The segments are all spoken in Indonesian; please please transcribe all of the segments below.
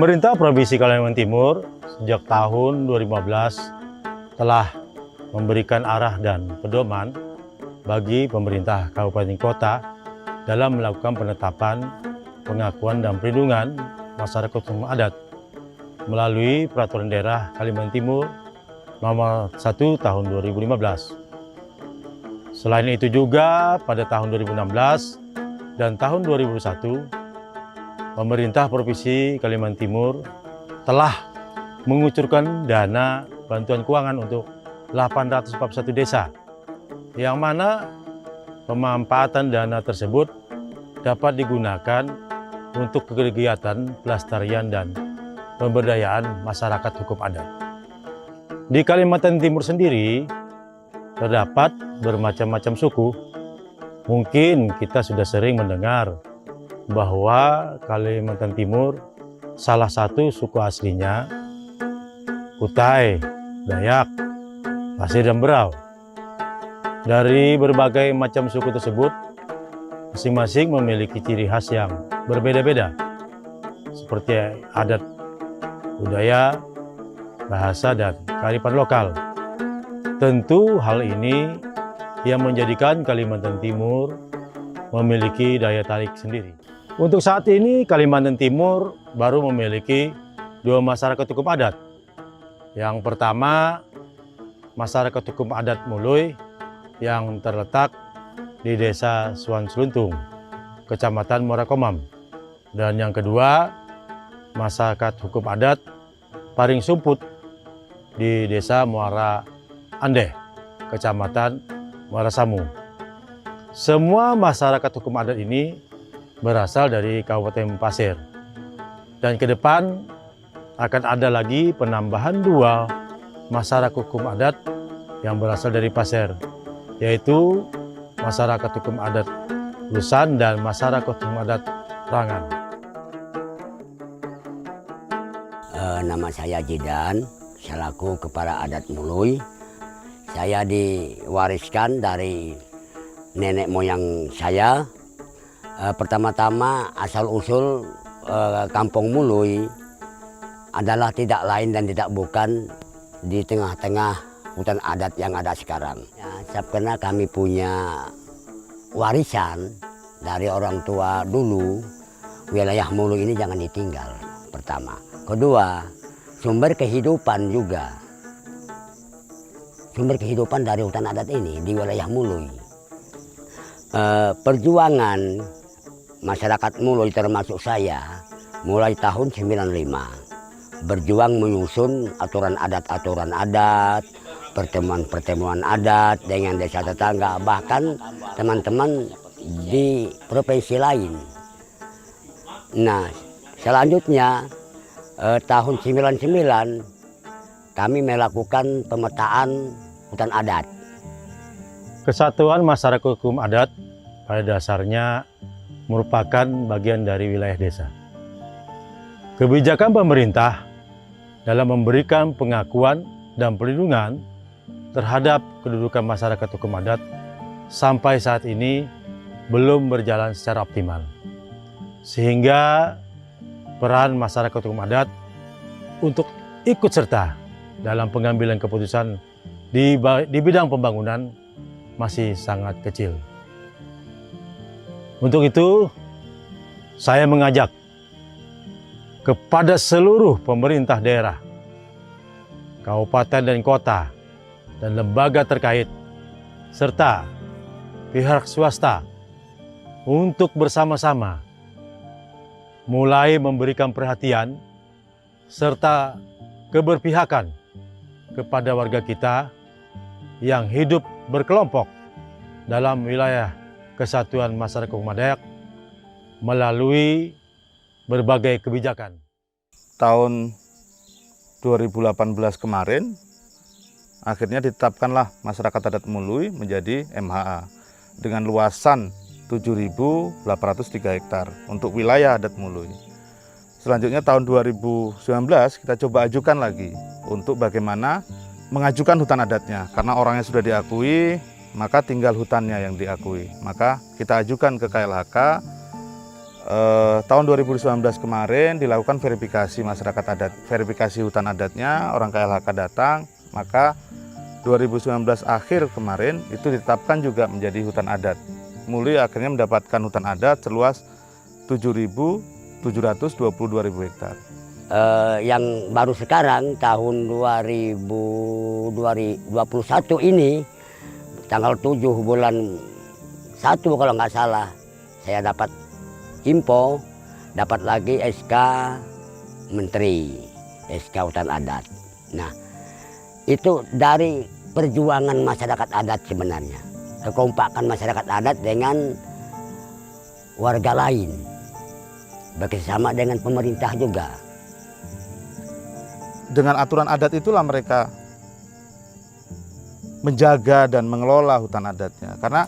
Pemerintah Provinsi Kalimantan Timur sejak tahun 2015 telah memberikan arah dan pedoman bagi pemerintah kabupaten kota dalam melakukan penetapan, pengakuan dan perlindungan masyarakat hukum adat melalui Peraturan Daerah Kalimantan Timur Nomor 1 Tahun 2015. Selain itu juga pada tahun 2016 dan tahun 2021, pemerintah Provinsi Kalimantan Timur telah mengucurkan dana bantuan keuangan untuk 841 desa, yang mana pemanfaatan dana tersebut dapat digunakan untuk kegiatan pelestarian dan pemberdayaan masyarakat hukum adat. Di Kalimantan Timur sendiri terdapat bermacam-macam suku. Mungkin kita sudah sering mendengar bahwa Kalimantan Timur salah satu suku aslinya Kutai, Dayak, Pasir dan Berau. Dari berbagai macam suku tersebut, masing-masing memiliki ciri khas yang berbeda-beda, seperti adat, budaya, bahasa, dan kearifan lokal. Tentu hal ini yang menjadikan Kalimantan Timur memiliki daya tarik sendiri. Untuk saat ini, Kalimantan Timur baru memiliki 2 masyarakat hukum adat. Yang pertama, masyarakat hukum adat Mului yang terletak di Desa Suan Seluntung, Kecamatan Muara Komam. Dan yang kedua, masyarakat hukum adat Paring Sumput di Desa Muara Andeh, Kecamatan Muara Samu. Semua masyarakat hukum adat ini berasal dari Kabupaten Pasir. Dan ke depan akan ada lagi penambahan 2 masyarakat hukum adat yang berasal dari Pasir, yaitu masyarakat hukum adat Lusan dan masyarakat hukum adat Rangan. Nama saya Jidan, selaku Kepala Adat Mului. Saya diwariskan dari nenek moyang saya. Pertama-tama asal-usul Kampung Mului adalah tidak lain dan tidak bukan di tengah-tengah hutan adat yang ada sekarang. Karena kami punya warisan dari orang tua dulu, wilayah Mului ini jangan ditinggal, pertama. Kedua, sumber kehidupan juga. Sumber kehidupan dari hutan adat ini di wilayah Mului. Perjuangan masyarakat Mului termasuk saya mulai tahun 95. Berjuang menyusun aturan adat, pertemuan-pertemuan adat dengan desa tetangga, bahkan teman-teman di provinsi lain. Nah, selanjutnya tahun 99 kami melakukan pemetaan hutan adat. Kesatuan masyarakat hukum adat pada dasarnya merupakan bagian dari wilayah desa. Kebijakan pemerintah dalam memberikan pengakuan dan perlindungan terhadap kedudukan masyarakat hukum adat sampai saat ini belum berjalan secara optimal. Sehingga peran masyarakat hukum adat untuk ikut serta dalam pengambilan keputusan di bidang pembangunan masih sangat kecil. Untuk itu, saya mengajak kepada seluruh pemerintah daerah, kabupaten dan kota, dan lembaga terkait, serta pihak swasta untuk bersama-sama mulai memberikan perhatian serta keberpihakan kepada warga kita yang hidup berkelompok dalam wilayah Kesatuan Masyarakat Hukum Adat melalui berbagai kebijakan. Tahun 2018 kemarin, akhirnya ditetapkanlah masyarakat adat Mului menjadi MHA dengan luasan 7.803 hektar untuk wilayah adat Mului. Selanjutnya tahun 2019 kita coba ajukan lagi untuk bagaimana mengajukan hutan adatnya, karena orangnya sudah diakui, maka tinggal hutannya yang diakui. Maka kita ajukan ke KLHK tahun 2019 kemarin dilakukan verifikasi masyarakat adat, verifikasi hutan adatnya, orang KLHK datang, maka 2019 akhir kemarin itu ditetapkan juga menjadi hutan adat. Mulai akhirnya mendapatkan hutan adat seluas 7.722.000 hektar. Yang baru sekarang tahun 2021 ini, tanggal 7 bulan 1 kalau nggak salah, saya dapat info, dapat lagi SK Menteri, SK Hutan Adat. Nah, itu dari perjuangan masyarakat adat sebenarnya. Kekompakan masyarakat adat dengan warga lain. Bekerjasama dengan pemerintah juga. Dengan aturan adat itulah mereka menjaga dan mengelola hutan adatnya. Karena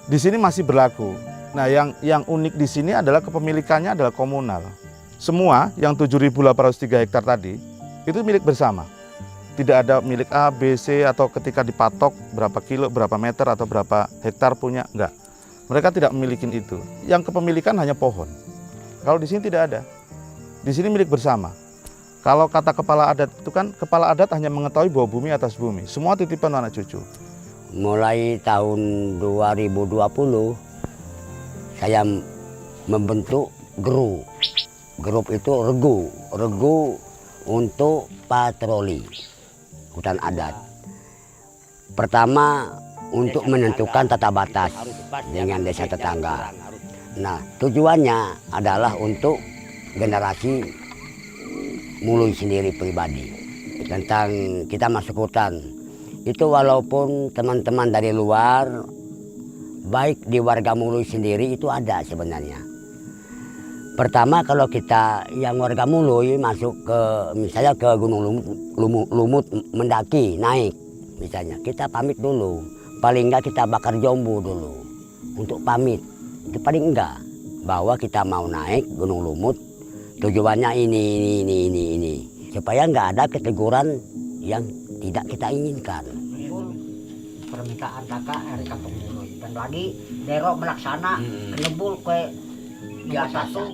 di sini masih berlaku. Nah, yang unik di sini adalah kepemilikannya adalah komunal. Semua yang 7.803 hektar tadi itu milik bersama. Tidak ada milik A, B, C atau ketika dipatok berapa kilo, berapa meter atau berapa hektar punya, enggak. Mereka tidak memiliki itu. Yang kepemilikan hanya pohon. Kalau di sini tidak ada. Di sini milik bersama. Kalau kata kepala adat itu kan, kepala adat hanya mengetahui bahwa bumi atas bumi. Semua titipan anak cucu. Mulai tahun 2020, saya membentuk grup. Grup itu regu untuk patroli hutan adat. Pertama untuk menentukan tata batas dengan desa tetangga. Nah, tujuannya adalah untuk generasi Mului sendiri pribadi. Tentang kita masuk hutan, itu walaupun teman-teman dari luar, baik di warga Mului sendiri itu ada sebenarnya. Pertama kalau kita yang warga Mului masuk ke misalnya ke Gunung Lumut mendaki, naik misalnya, kita pamit dulu. Paling enggak kita bakar jombu dulu untuk pamit. Itu paling enggak bahwa kita mau naik Gunung Lumut, tujuannya ini. Supaya enggak ada keteguran yang tidak kita inginkan. Permintaan kakak dari Kampung Mului dan lagi Dero melaksana kenebul ke di atas satu.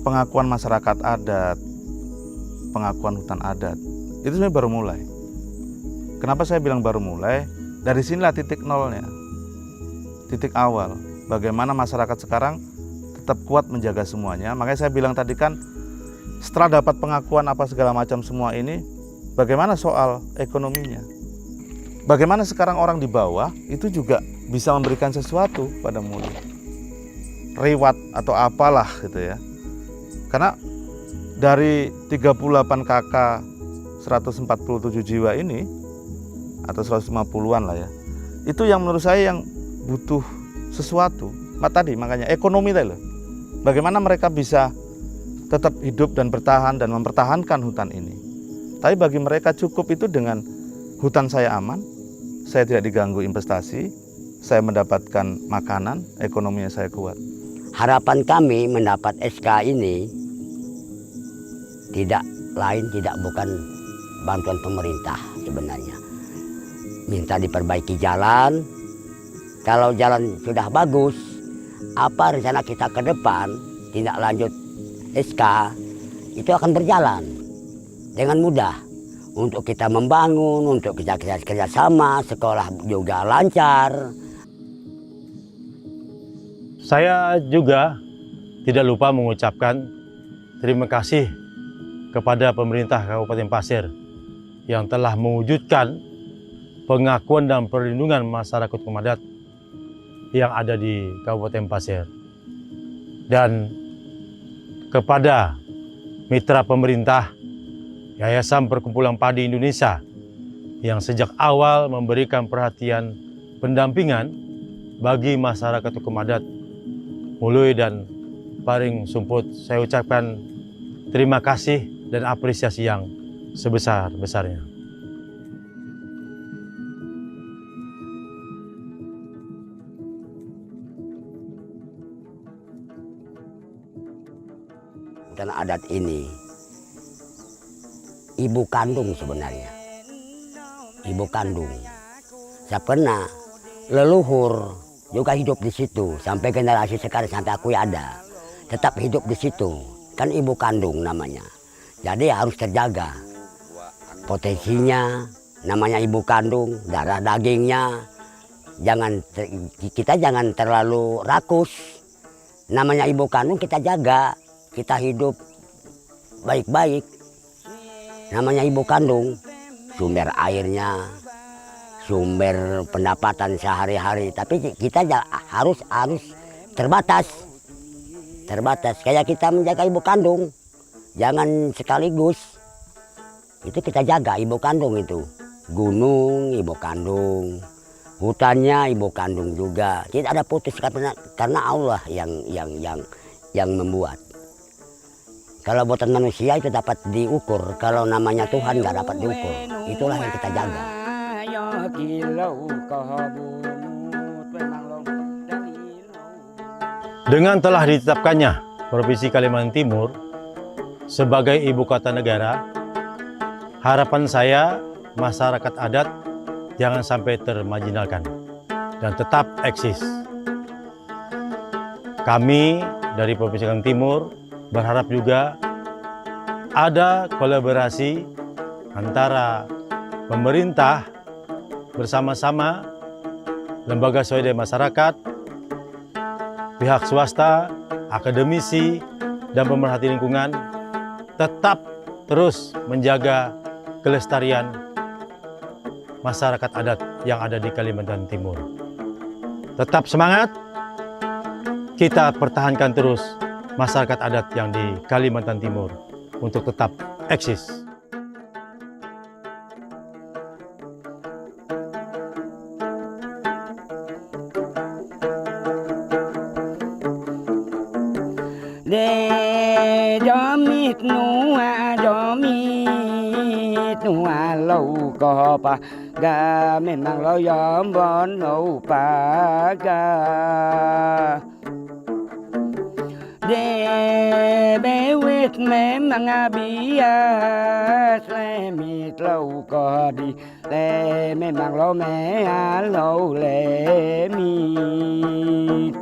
Pengakuan masyarakat adat, pengakuan hutan adat, itu sebenarnya baru mulai. Kenapa saya bilang baru mulai? Dari sinilah titik nolnya, titik awal. Bagaimana masyarakat sekarang tetap kuat menjaga semuanya. Makanya saya bilang tadi kan, setelah dapat pengakuan apa segala macam semua ini, bagaimana soal ekonominya? Bagaimana sekarang orang di bawah itu juga bisa memberikan sesuatu pada Mului, reward atau apalah gitu ya. Karena dari 38 KK 147 jiwa ini atau 150-an lah ya, itu yang menurut saya yang butuh sesuatu. Makanya ekonomi tadi loh. Bagaimana mereka bisa tetap hidup dan bertahan dan mempertahankan hutan ini. Tapi bagi mereka cukup itu dengan hutan saya aman, saya tidak diganggu investasi, saya mendapatkan makanan, ekonominya saya kuat. Harapan kami mendapat SK ini tidak bukan bantuan pemerintah sebenarnya. Minta diperbaiki jalan. Kalau jalan sudah bagus, apa rencana kita ke depan, tindak lanjut SK, itu akan berjalan dengan mudah. Untuk kita membangun, untuk kita kerjasama, sekolah juga lancar. Saya juga tidak lupa mengucapkan terima kasih kepada pemerintah Kabupaten Pasir yang telah mewujudkan pengakuan dan perlindungan masyarakat hukum adat yang ada di Kabupaten Pasir. Dan kepada mitra pemerintah Yayasan Perkumpulan Padi Indonesia yang sejak awal memberikan perhatian pendampingan bagi masyarakat hukum adat Mului dan Paring Sumput, saya ucapkan terima kasih dan apresiasi yang sebesar-besarnya. adat ini ibu kandung sebenarnya. Ibu kandung. Saya pernah leluhur juga hidup di situ sampai generasi sekarang sampai aku ada. Tetap hidup di situ. Kan ibu kandung namanya. Jadi harus terjaga. Potensinya namanya ibu kandung, darah dagingnya kita jangan terlalu rakus. Namanya ibu kandung kita jaga, kita hidup baik-baik. Namanya ibu kandung, sumber airnya, sumber pendapatan sehari-hari. Tapi kita harus terbatas. Kayak kita menjaga ibu kandung, jangan sekaligus. Itu kita jaga ibu kandung itu. Gunung ibu kandung, hutannya ibu kandung juga. Tidak ada putus karena Allah yang membuat. Kalau buatan manusia itu dapat diukur, kalau namanya Tuhan nggak dapat diukur. Itulah yang kita jaga. Dengan telah ditetapkannya Provinsi Kalimantan Timur sebagai ibu kota negara, harapan saya masyarakat adat jangan sampai termarginalkan dan tetap eksis. Kami dari Provinsi Kalimantan Timur berharap juga ada kolaborasi antara pemerintah bersama-sama, lembaga swadaya masyarakat, pihak swasta, akademisi, dan pemerhati lingkungan tetap terus menjaga kelestarian masyarakat adat yang ada di Kalimantan Timur. Tetap semangat, kita pertahankan terus masyarakat adat yang di Kalimantan Timur untuk tetap eksis. Để gió mít nua lâu có pa ga mình mang lo gió bon nâu pa ga để bé quyết mẹ mang bia le mít lâu có đi le mẹ mang lo mẹ lâu le mít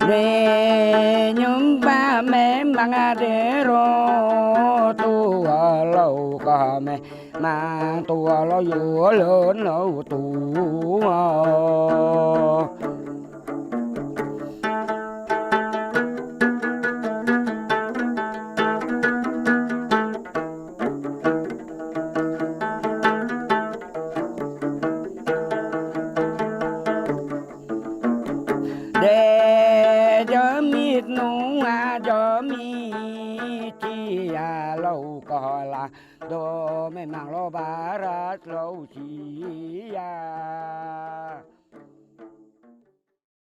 để nhóm ba mẹ mang để ro tu lâu có mẹ mà tu lo dúa lớn lâu tu để cho mít nua cho mít chi lâu có là đồ mẹ mang lo bà ra lâu chi